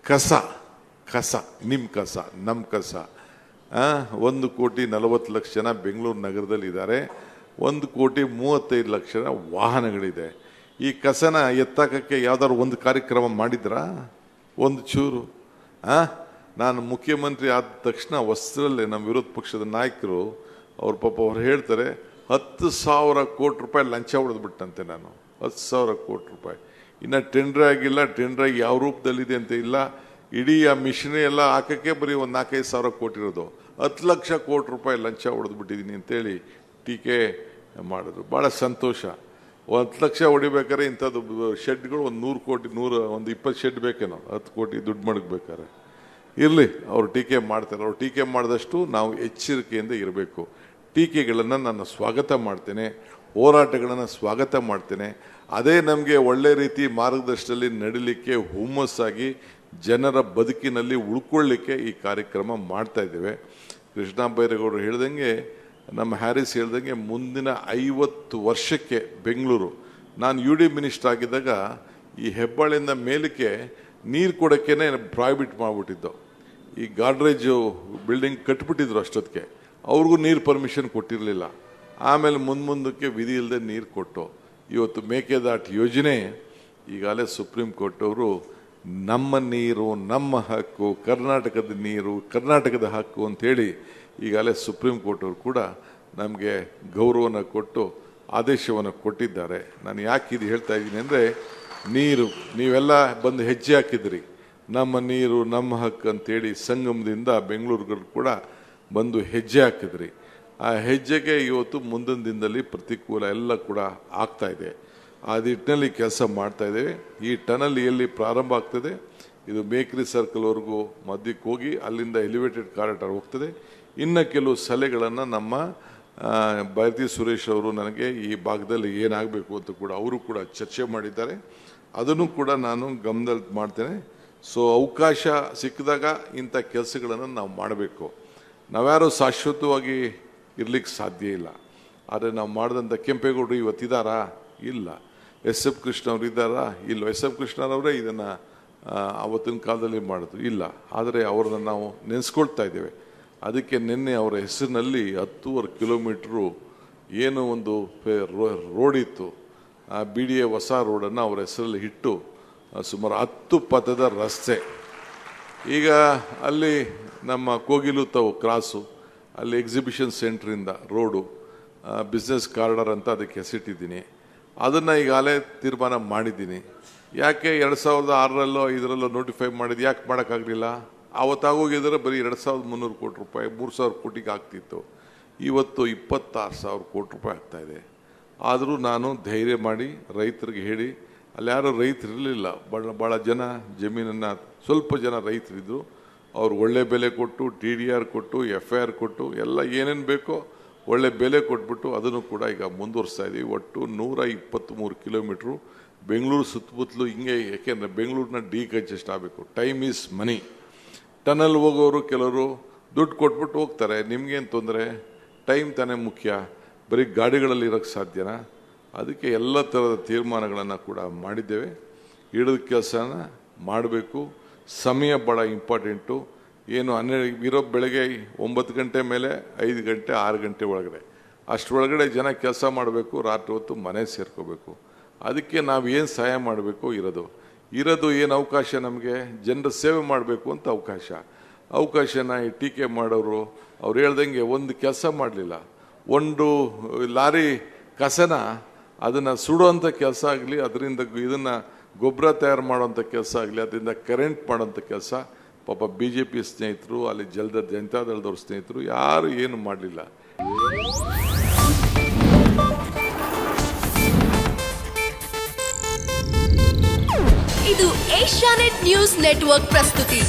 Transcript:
ಕಸ ಕಸ ನಿಮ್ಮ ಕಸ ನಮ್ಮ ಕಸ 1,40,00,000 ಜನ ಬೆಂಗಳೂರು ನಗರದಲ್ಲಿ ಇದ್ದಾರೆ. 1,35,00,000 ಜನ ವಾಹನಗಳಿದೆ. ಈ ಕಸನ ಎತ್ತಾಕಕ್ಕೆ ಯಾವ್ದಾದ್ರು ಒಂದು ಕಾರ್ಯಕ್ರಮ ಮಾಡಿದ್ರಾ? ಒಂದು ಚೂರು? ನಾನು ಮುಖ್ಯಮಂತ್ರಿ ಆದ ತಕ್ಷಣ ವಸ್ತ್ರಲ್ಲೇ ನಮ್ಮ ವಿರೋಧ ಪಕ್ಷದ ನಾಯಕರು ಅವ್ರ ಪಾಪ ಅವ್ರು ಹೇಳ್ತಾರೆ 10,000 ಕೋಟಿ ರೂಪಾಯಿ ಲಂಚ ಹೊಡೆದ್ಬಿಟ್ಟಂತೆ. ನಾನು 10,000 ಕೋಟಿ ರೂಪಾಯಿ ಇನ್ನು ಟೆಂಡರ್ ಆಗಿಲ್ಲ, ಟೆಂಡರ್ ಆಗಿ ಯಾವ ರೂಪದಲ್ಲಿದೆ ಅಂತ ಇಲ್ಲ. ಇಡೀ ಆ ಮಿಷನರಿ ಎಲ್ಲ ಹಾಕಕ್ಕೆ ಬರೀ ಒಂದು 4-5 ಸಾವಿರ ಕೋಟಿ ಇರೋದು, 10 ಲಕ್ಷ ಕೋಟಿ ರೂಪಾಯಿ ಲಂಚ ಹೊಡೆದ್ಬಿಟ್ಟಿದ್ದೀನಿ ಅಂತೇಳಿ ಟೀಕೆ ಮಾಡಿದ್ರು. ಭಾಳ ಸಂತೋಷ. 10 ಲಕ್ಷ ಹೊಡಿಬೇಕಾದ್ರೆ ಇಂಥದ್ದು ಶೆಡ್ಗಳು ಒಂದು 100 ಕೋಟಿ, ಒಂದು 20 ಶೆಡ್ ಬೇಕೇನೋ, 10 ಕೋಟಿ ದುಡ್ಡು ಮಡಗಬೇಕಾರೆ. ಇರಲಿ, ಅವ್ರು ಟೀಕೆ ಮಾಡ್ತಾರೆ. ಅವ್ರು ಟೀಕೆ ಮಾಡಿದಷ್ಟು ನಾವು ಎಚ್ಚರಿಕೆಯಿಂದ ಇರಬೇಕು. ಟೀಕೆಗಳನ್ನು ನಾನು ಸ್ವಾಗತ ಮಾಡ್ತೇನೆ, ಹೋರಾಟಗಳನ್ನು ಸ್ವಾಗತ ಮಾಡ್ತೇನೆ. ಅದೇ ನಮಗೆ ಒಳ್ಳೆ ರೀತಿ ಮಾರ್ಗದರ್ಶನದಲ್ಲಿ ನಡಿಲಿಕ್ಕೆ ಹುಮ್ಮಸ್ಸಾಗಿ ಜನರ ಬದುಕಿನಲ್ಲಿ ಉಳ್ಕೊಳ್ಳಿಕ್ಕೆ ಈ ಕಾರ್ಯಕ್ರಮ ಮಾಡ್ತಾ ಇದ್ದೇವೆ. ಕೃಷ್ಣ ಬೈರೇಗೌಡರು ಹೇಳ್ದಂಗೆ, ನಮ್ಮ ಹ್ಯಾರಿಸ್ ಹೇಳ್ದಂಗೆ ಮುಂದಿನ 50 ವರ್ಷಕ್ಕೆ ಬೆಂಗಳೂರು, ನಾನು UD ಮಿನಿಸ್ಟರ್ ಆಗಿದ್ದಾಗ ಈ ಹೆಬ್ಬಾಳಿಂದ ಮೇಲಕ್ಕೆ ನೀರು ಕೊಡೋಕ್ಕೇ ಪ್ರಾಯ್ಬಿಟ್ ಮಾಡಿಬಿಟ್ಟಿದ್ದು. ಈ ಗಾಡ್ರೇಜು ಬಿಲ್ಡಿಂಗ್ ಕಟ್ಬಿಟ್ಟಿದ್ರು ಅಷ್ಟೊತ್ತಿಗೆ, ಅವ್ರಿಗೂ ನೀರು ಪರ್ಮಿಷನ್ ಕೊಟ್ಟಿರಲಿಲ್ಲ. ಆಮೇಲೆ ಮುಂದಕ್ಕೆ ವಿಧಿ ಇಲ್ಲದೆ ನೀರು ಕೊಟ್ಟು ಇವತ್ತು ಮೇಕೆದಾಟು ಯೋಜನೆ ಈಗಾಗಲೇ ಸುಪ್ರೀಂ ಕೋರ್ಟ್ ಅವರು ನಮ್ಮ ನೀರು ನಮ್ಮ ಹಕ್ಕು, ಕರ್ನಾಟಕದ ನೀರು ಕರ್ನಾಟಕದ ಹಕ್ಕು ಅಂಥೇಳಿ ಈಗಾಗಲೇ ಸುಪ್ರೀಂ ಕೋರ್ಟ್ ಅವರು ಕೂಡ ನಮಗೆ ಗೌರವನ ಕೊಟ್ಟು ಆದೇಶವನ್ನು ಕೊಟ್ಟಿದ್ದಾರೆ. ನಾನು ಯಾಕೆ ಇದು ಹೇಳ್ತಾ ಇದ್ದೀನಿ ಅಂದರೆ, ನೀರು ನೀವೆಲ್ಲ ಬಂದು ಹೆಜ್ಜೆ ಹಾಕಿದ್ರಿ, ನಮ್ಮ ನೀರು ನಮ್ಮ ಹಕ್ಕು ಅಂತೇಳಿ ಸಂಗಮದಿಂದ ಬೆಂಗಳೂರು ಕೂಡ ಬಂದು ಹೆಜ್ಜೆ ಹಾಕಿದ್ರಿ. ಆ ಹೆಜ್ಜೆಗೆ ಇವತ್ತು ಮುಂದಿನ ದಿನದಲ್ಲಿ ಪ್ರತಿಕೂಲ ಎಲ್ಲ ಕೂಡ ಆಗ್ತಾ ಇದೆ. ಆ ನಿಟ್ಟಿನಲ್ಲಿ ಕೆಲಸ ಮಾಡ್ತಾ ಇದ್ದೇವೆ. ಈ ಟನಲ್ ಎಲ್ಲಿ ಪ್ರಾರಂಭ ಆಗ್ತದೆ, ಇದು ಮೇಕ್ರಿ ಸರ್ಕಲ್ವರೆಗೂ ಮಧ್ಯಕ್ಕೆ ಹೋಗಿ ಅಲ್ಲಿಂದ ಎಲಿವೇಟೆಡ್ ಕಾರಿಡಾರ್ ಹೋಗ್ತದೆ. ಇನ್ನು ಕೆಲವು ಸಲಹೆಗಳನ್ನು ನಮ್ಮ ಭಾರತಿ ಸುರೇಶ್ ಅವರು ನನಗೆ ಈ ಭಾಗದಲ್ಲಿ ಏನಾಗಬೇಕು ಅಂತ ಕೂಡ ಅವರು ಕೂಡ ಚರ್ಚೆ ಮಾಡಿದ್ದಾರೆ. ಅದನ್ನು ಕೂಡ ನಾನು ಗಮನದಲ್ಲಿ ಮಾಡ್ತೇನೆ. ಸೊ ಅವಕಾಶ ಸಿಕ್ಕಿದಾಗ ಇಂಥ ಕೆಲಸಗಳನ್ನು ನಾವು ಮಾಡಬೇಕು. ನಾವ್ಯಾರು ಶಾಶ್ವತವಾಗಿ ಇರ್ಲಿಕ್ಕೆ ಸಾಧ್ಯ ಇಲ್ಲ. ಆದರೆ ನಾವು ಮಾಡಿದಂಥ ಕೆಂಪೇಗೌಡರು ಇವತ್ತಿದ್ದಾರಾ? ಇಲ್ಲ. SF ಕೃಷ್ಣ ಅವರು ಇದ್ದಾರಾ? ಇಲ್ಲ. SF ಕೃಷ್ಣರವರೇ ಇದನ್ನು ಆವತ್ತಿನ ಕಾಲದಲ್ಲಿ ಮಾಡಿದ್ರು? ಇಲ್ಲ. ಆದರೆ ಅವರನ್ನು ನಾವು ನೆನೆಸ್ಕೊಳ್ತಾ ಇದ್ದೇವೆ. ಅದಕ್ಕೆ ನಿನ್ನೆ ಅವರ ಹೆಸರಿನಲ್ಲಿ 10 ಕಿಲೋಮೀಟ್ರು ಏನು ಒಂದು ರೋಡ್ ಇತ್ತು, ಆ BDA ಹೊಸ ರೋಡನ್ನು ಅವರ ಹೆಸರಲ್ಲಿ ಇಟ್ಟು ಸುಮಾರು 10 ಪಥದ ರಸ್ತೆ. ಈಗ ಅಲ್ಲಿ ನಮ್ಮ ಕೋಗಿಲು ತಾವು ಕ್ರಾಸು, ಅಲ್ಲಿ ಎಕ್ಸಿಬಿಷನ್ ಸೆಂಟ್ರಿಂದ ರೋಡು, ಬಿಸ್ನೆಸ್ ಕಾರಿಡಾರ್ ಅಂತ ಅದಕ್ಕೆ ಹೆಸರಿಟ್ಟಿದ್ದೀನಿ. ಅದನ್ನು ಈಗಾಗಲೇ ತೀರ್ಮಾನ ಮಾಡಿದ್ದೀನಿ. ಯಾಕೆ 2006ರಲ್ಲೋ 5ರಲ್ಲೋ ನೋಟಿಫೈ ಮಾಡಿದ್ದು ಯಾಕೆ ಮಾಡೋಕ್ಕಾಗಲಿಲ್ಲ? ಆವತ್ತಾಗೋಗಿದ್ರೆ ಬರೀ 2,300 ಕೋಟಿ ರೂಪಾಯಿ 3,000 ಕೋಟಿಗೆ ಆಗ್ತಿತ್ತು. ಇವತ್ತು 26,000 ಕೋಟಿ ರೂಪಾಯಿ ಆಗ್ತಾಯಿದೆ. ಆದರೂ ನಾನು ಧೈರ್ಯ ಮಾಡಿ ರೈತರಿಗೆ ಹೇಳಿ, ಅಲ್ಲಿ ಯಾರೂ ರೈತರು ಇರಲಿಲ್ಲ, ಭಾಳ ಜನ ಜಮೀನನ್ನು, ಸ್ವಲ್ಪ ಜನ ರೈತರಿದ್ದರು. ಅವ್ರು ಒಳ್ಳೆ ಬೆಲೆ ಕೊಟ್ಟು, TDR ಕೊಟ್ಟು, FIR ಕೊಟ್ಟು, ಎಲ್ಲ ಏನೇನು ಬೇಕೋ ಒಳ್ಳೆ ಬೆಲೆ ಕೊಟ್ಬಿಟ್ಟು ಅದನ್ನು ಕೂಡ ಈಗ ಮುಂದುವರಿಸ್ತಾ ಇದ್ದೀವಿ. ಒಟ್ಟು 123 ಕಿಲೋಮೀಟ್ರು ಬೆಂಗಳೂರು ಸುತ್ತಮುತ್ತಲು ಹಿಂಗೆ. ಯಾಕೆಂದರೆ ಬೆಂಗಳೂರಿನ ಡಿಕಂಜೆಸ್ಟ್ ಆಗಬೇಕು. Time is money. ಟನಲ್ ಹೋಗೋರು ಕೆಲವರು ದುಡ್ಡು ಕೊಟ್ಬಿಟ್ಟು ಹೋಗ್ತಾರೆ. ನಿಮಗೇನು ತೊಂದರೆ? ಟೈಮ್ ತಾನೇ ಮುಖ್ಯ. ಬರೀ ಗಾಡಿಗಳಲ್ಲಿ ಇರೋಕ್ಕೆ ಸಾಧ್ಯನಾ? ಅದಕ್ಕೆ ಎಲ್ಲ ಥರದ ತೀರ್ಮಾನಗಳನ್ನು ಕೂಡ ಮಾಡಿದ್ದೇವೆ. ಹಿಡಿದ ಕೆಲಸನ ಮಾಡಬೇಕು. ಸಮಯ ಭಾಳ ಇಂಪಾರ್ಟೆಂಟು. ಏನು 12 ಇರೋ ಬೆಳಗ್ಗೆ 9 ಗಂಟೆ ಮೇಲೆ 5 ಗಂಟೆ 6 ಗಂಟೆ ಒಳಗಡೆ, ಅಷ್ಟರೊಳಗಡೆ ಜನ ಕೆಲಸ ಮಾಡಬೇಕು. ರಾತ್ರಿ ಹೊತ್ತು ಮನೆ ಸೇರ್ಕೋಬೇಕು. ಅದಕ್ಕೆ ನಾವು ಏನು ಸಹಾಯ ಮಾಡಬೇಕು ಇರೋದು ಏನು ಅವಕಾಶ ನಮಗೆ? ಜನರ ಸೇವೆ ಮಾಡಬೇಕು ಅಂತ ಅವಕಾಶನ ಈ ಟೀಕೆ ಮಾಡೋರು ಅವ್ರು ಹೇಳ್ದಂಗೆ ಒಂದು ಕೆಲಸ ಮಾಡಲಿಲ್ಲ. ಒಂದು ಲಾರಿ ಕಸನ ಅದನ್ನು ಸುಡುವಂಥ ಕೆಲಸ ಆಗಲಿ, ಅದರಿಂದ ಇದನ್ನು ಗೊಬ್ಬರ ತಯಾರು ಮಾಡೋವಂಥ ಕೆಲಸ ಆಗಲಿ, ಅದರಿಂದ ಕರೆಂಟ್ ಮಾಡೋಂಥ ಕೆಲಸ ಪಾಪ BJP ಸ್ನೇಹಿತರು, ಅಲ್ಲಿ ಜನತಾದಳದವ್ರ ಸ್ನೇಹಿತರು ಯಾರು ಏನು ಮಾಡಲಿಲ್ಲ. ಇದು ಏಷ್ಯಾನೆಟ್ ನ್ಯೂಸ್ ನೆಟ್ವರ್ಕ್ ಪ್ರಸ್ತುತಿ.